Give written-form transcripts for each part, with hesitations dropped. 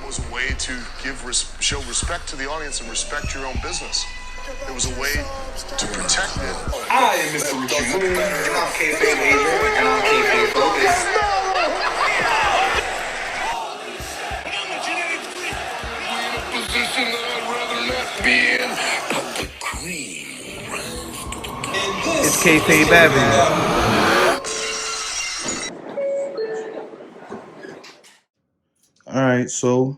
was a way to show respect to the audience and respect your own business. It was a way to protect it. I am Mr. Reiview, and I'm Kayfabe Aj, and I'm Kayfabe focused. It's Kayfabe Avenue. Alright, so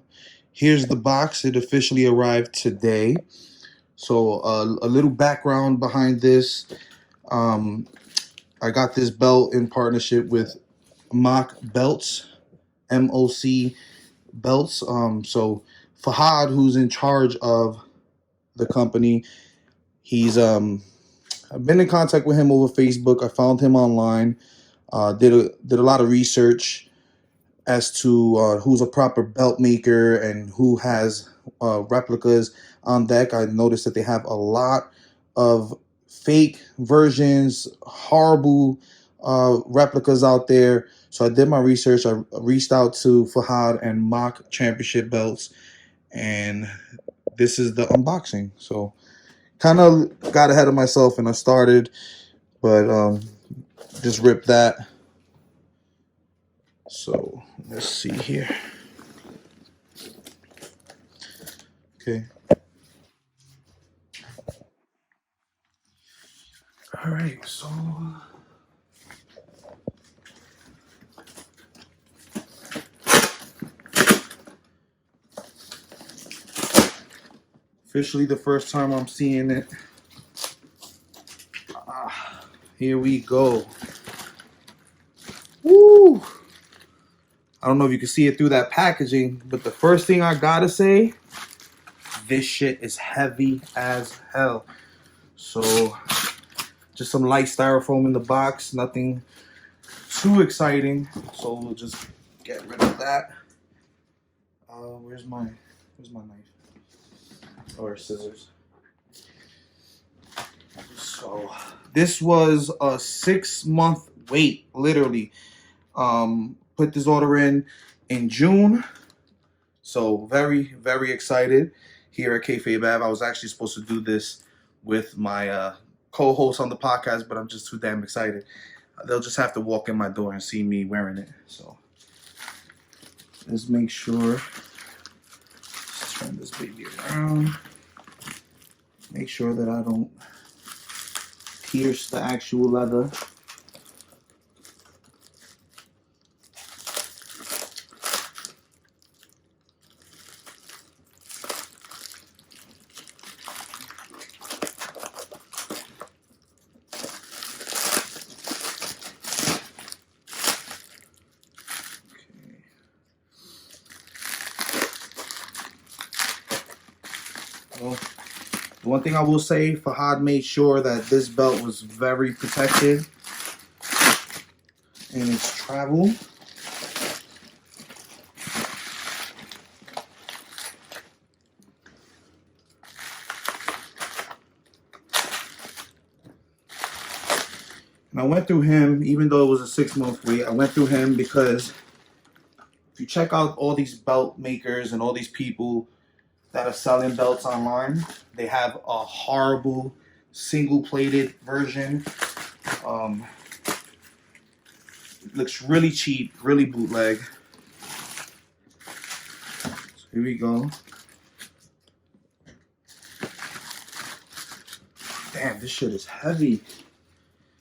here's the box. It officially arrived today. So a little background behind this. I got this belt in partnership with MOC Belts, MOC Belts. So FAHAD, who's in charge of the company, he's I've been in contact with him over Facebook. I found him online. Did a lot of research as to who's a proper belt maker and who has replicas on deck. I noticed that they have a lot of fake versions, horrible replicas out there. So I did my research. I reached out to FAHAD and MOC Championship Belts, and this is the unboxing. So kind of got ahead of myself and I started, but just ripped that. So let's see here. Okay. All right, so officially the first time I'm seeing it. Here we go. Woo! I don't know if you can see it through that packaging, but the first thing I gotta say, this shit is heavy as hell. So just some light styrofoam in the box, nothing too exciting. So we'll just get rid of that. Where's my knife or scissors? So this was a 6-month wait, literally. Put this order in June, so very, very excited here at Kayfabe Ave. I was actually supposed to do this with my co-host on the podcast, but I'm just too damn excited. They'll just have to walk in my door and see me wearing it. So let's make sure. Let's turn this baby around. Make sure that I don't pierce the actual leather. Well, the one thing I will say, FAHAD made sure that this belt was very protected in its travel. And I went through him, even though it was a 6-month wait, I went through him because if you check out all these belt makers and all these people that are selling belts online, they have a horrible single-plated version. It looks really cheap, really bootleg. So here we go. Damn, this shit is heavy.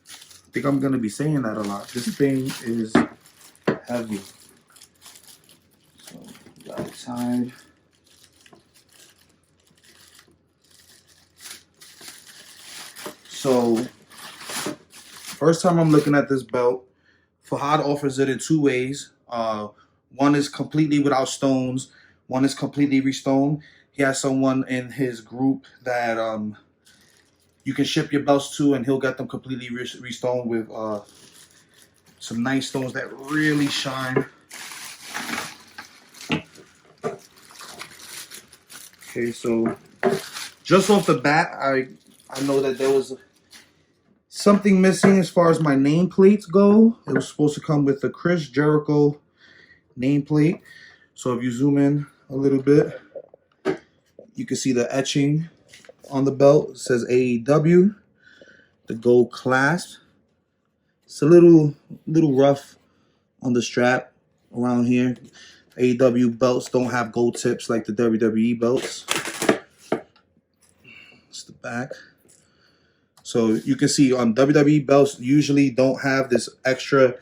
I think I'm gonna be saying that a lot. This thing is heavy. So we got it tied. So, first time I'm looking at this belt, FAHAD offers it in 2 ways. One is completely without stones. One is completely restoned. He has someone in his group that you can ship your belts to, and he'll get them completely restoned with some nice stones that really shine. Okay, so just off the bat, I know that there was something missing as far as my nameplates go. It was supposed to come with the Chris Jericho nameplate. So if you zoom in a little bit. You can see the etching on the belt. It says AEW, the gold clasp. It's a little rough on the strap around here. AEW belts don't have gold tips like the WWE belts. It's the back. So you can see on WWE belts usually don't have this extra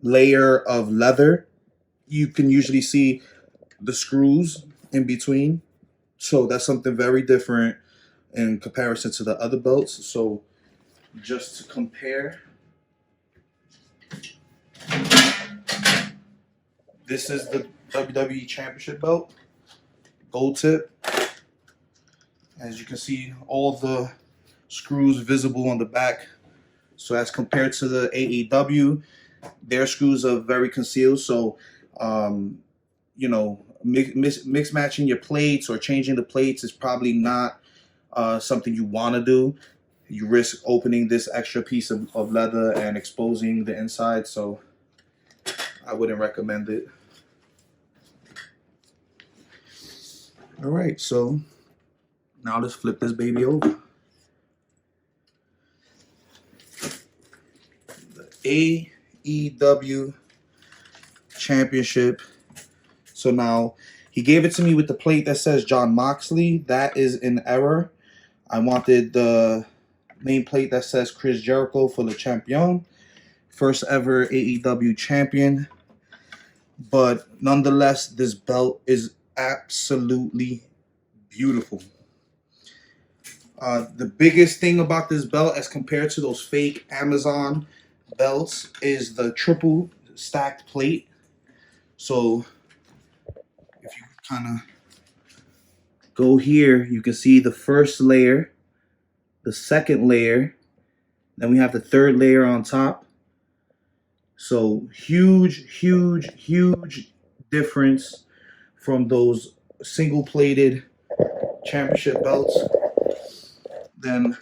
layer of leather. You can usually see the screws in between. So that's something very different in comparison to the other belts. So just to compare, this is the WWE Championship belt, gold tip. As you can see, all the screws visible on the back. So as compared to the AEW, their screws are very concealed. So, you know, mix matching your plates or changing the plates is probably not something you want to do. You risk opening this extra piece of leather and exposing the inside. So I wouldn't recommend it. All right, so now let's flip this baby over. The AEW Championship. So now he gave it to me with the plate that says John Moxley. That is in error. I wanted the main plate that says Chris Jericho for the champion. First ever AEW champion. But nonetheless, this belt is absolutely beautiful. The biggest thing about this belt as compared to those fake Amazon belts is the triple stacked plate. So if you kind of go here, you can see the first layer, the second layer, then we have the third layer on top. So huge difference from those single plated championship belts. Then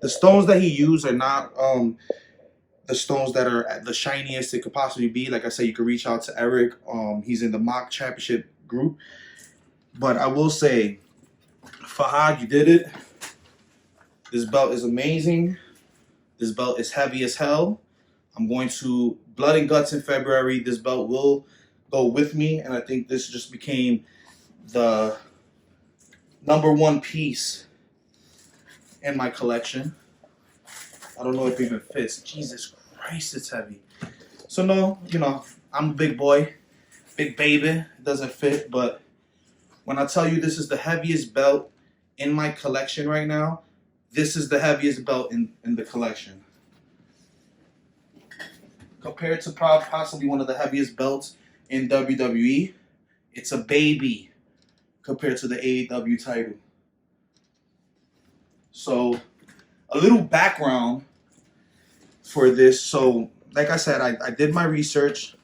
the stones that he used are not the stones that are the shiniest it could possibly be. Like I said, you could reach out to Eric. He's in the MOC Championship group. But I will say, FAHAD, you did it. This belt is amazing. This belt is heavy as hell. I'm going to Blood and Guts in February. This belt will go with me, and I think this just became the #1 piece in my collection. I don't know if it even fits. Jesus Christ, it's heavy. So no, you know, I'm a big boy, big baby. It doesn't fit, but when I tell you this is the heaviest belt in my collection right now, this is the heaviest belt in the collection. Compared to possibly one of the heaviest belts in WWE, it's a baby compared to the AEW title. So a little background for this. So like I said, I did my research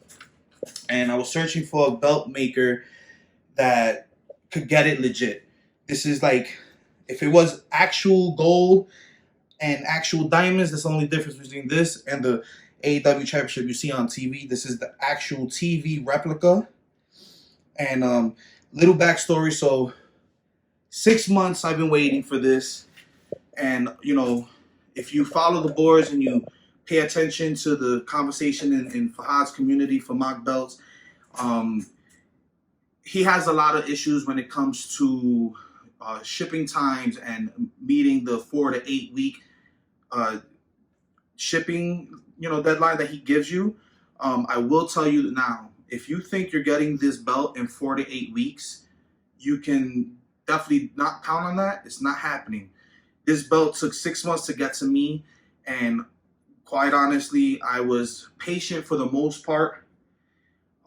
and I was searching for a belt maker that could get it legit. This is like, if it was actual gold and actual diamonds, that's the only difference between this and the AEW Championship you see on TV. This is the actual TV replica. And little backstory. So 6 months I've been waiting for this. And, you know, if you follow the boards and you pay attention to the conversation in FAHAD's community for MOC Belts, he has a lot of issues when it comes to shipping times and meeting the 4 to 8 week shipping, you know, deadline that he gives you. I will tell you now, if you think you're getting this belt in 4 to 8 weeks, you can definitely not count on that. It's not happening. This belt took 6 months to get to me, and quite honestly, I was patient for the most part.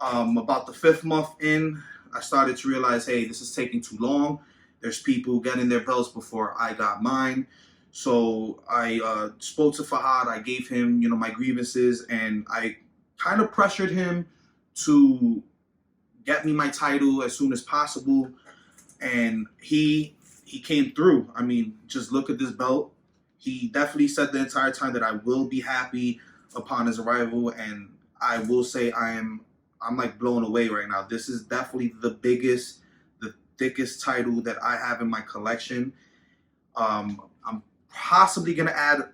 About the 5th month in, I started to realize, hey, this is taking too long. There's people getting their belts before I got mine. So I spoke to FAHAD. I gave him, you know, my grievances, and I kind of pressured him to get me my title as soon as possible. And he came through. I mean, just look at this belt. He definitely said the entire time that I will be happy upon his arrival, and I will say I am I'm like blown away right now. This is definitely the biggest, the thickest title that I have in my collection. I'm possibly gonna add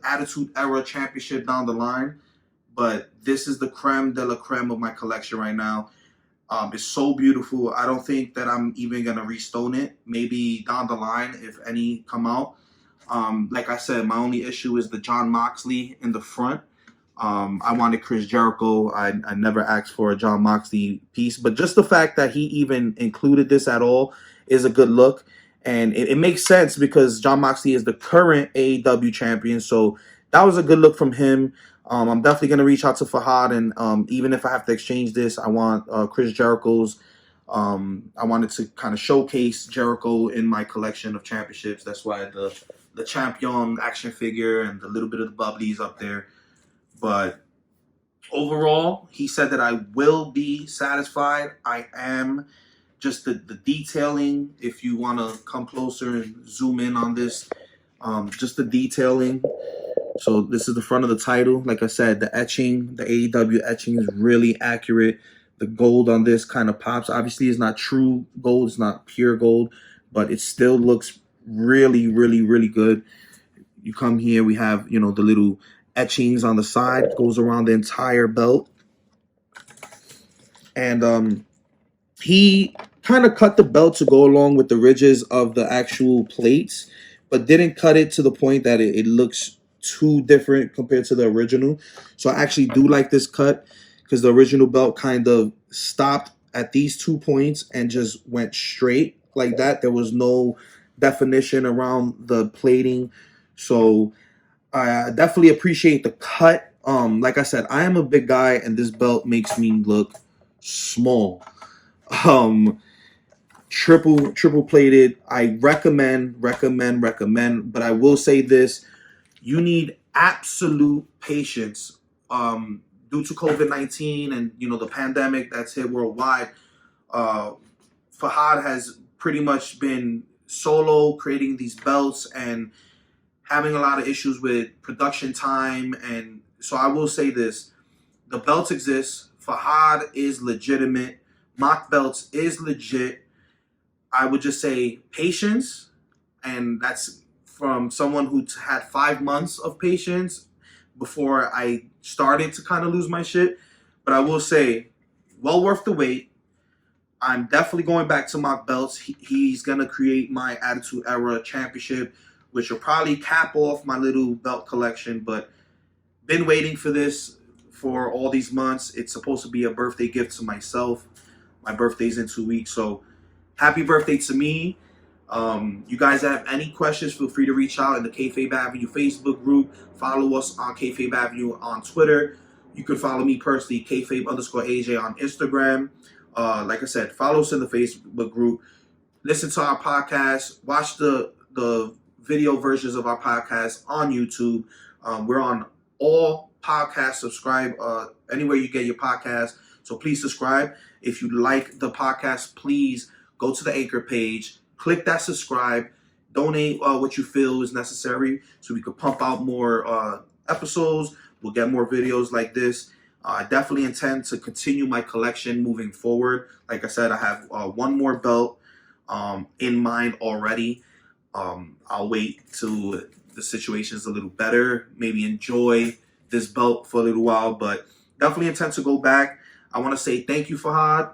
Attitude Era Championship down the line, but this is the creme de la creme of my collection right now. It's so beautiful. I don't think that I'm even gonna restone it. Maybe down the line if any come out. Like I said, my only issue is the Jon Moxley in the front. I wanted Chris Jericho. I never asked for a Jon Moxley piece, but just the fact that he even included this at all is a good look. And it makes sense because Jon Moxley is the current AEW champion. So that was a good look from him. I'm definitely going to reach out to FAHAD. And even if I have to exchange this, I want Chris Jericho's. I wanted to kind of showcase Jericho in my collection of championships. That's why the champion action figure and the little bit of the bubblies up there. But overall, he said that I will be satisfied. I am. Just the detailing, if you want to come closer and zoom in on this, just the detailing. So this is the front of the title. Like I said, the etching, the AEW etching is really accurate. The gold on this kind of pops. Obviously, it's not true gold. It's not pure gold, but it still looks really, really, really good. You come here, we have, you know, the little etchings on the side. It goes around the entire belt. And he kind of cut the belt to go along with the ridges of the actual plates, but didn't cut it to the point that it looks too different compared to the original. So I actually do like this cut because the original belt kind of stopped at these 2 points and just went straight like that. There was no definition around the plating. So I definitely appreciate the cut. Like I said, I am a big guy and this belt makes me look small. Triple plated. I recommend, but I will say this: you need absolute patience. Due to COVID-19 and the pandemic that's hit worldwide, FAHAD has pretty much been solo creating these belts and having a lot of issues with production time. And so I will say this: the belts exist. FAHAD is legitimate. MOC Belts is legit. I would just say patience, and that's from someone who had 5 months of patience before I started to kind of lose my shit. But I will say, well worth the wait. I'm definitely going back to MOC Belts. He's going to create my Attitude Era Championship, which will probably cap off my little belt collection. But been waiting for this for all these months. It's supposed to be a birthday gift to myself. My birthday's in 2 weeks, so happy birthday to me. You guys have any questions, feel free to reach out in the Kayfabe Avenue Facebook group. Follow us on Kayfabe Avenue on Twitter. You can follow me personally, Kayfabe_Aj on Instagram. Like I said, follow us in the Facebook group. Listen to our podcast. Watch the video versions of our podcast on YouTube. We're on all podcasts. Subscribe anywhere you get your podcast. So please subscribe. If you like the podcast, please go to the Anchor page, click that subscribe, donate what you feel is necessary so we could pump out more episodes. We'll get more videos like this. I definitely intend to continue my collection moving forward. Like I said, I have one more belt in mind already. I'll wait till the situation's a little better, maybe enjoy this belt for a little while, but definitely intend to go back. I want to say thank you, FAHAD.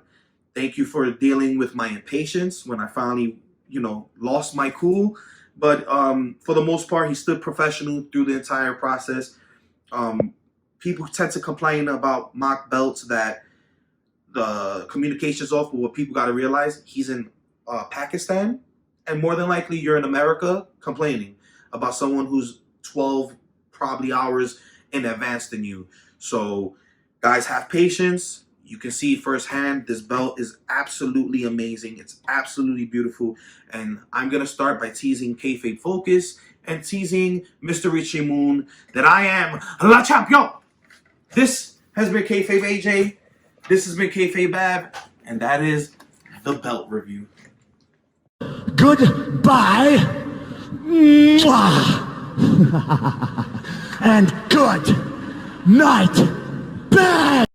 Thank you for dealing with my impatience when I finally, lost my cool. But for the most part, he stood professional through the entire process. People tend to complain about MOC Belts that the communication's off, but what people got to realize, he's in Pakistan, and more than likely you're in America complaining about someone who's 12 probably hours in advance than you. So guys, have patience. You can see firsthand, this belt is absolutely amazing. It's absolutely beautiful. And I'm going to start by teasing Kayfabe Focus and teasing Mr. Richie Moon that I am La Champion. This has been Kayfabe Aj. This has been Kayfabe Av. And that is the belt review. Goodbye. And good night. Bad.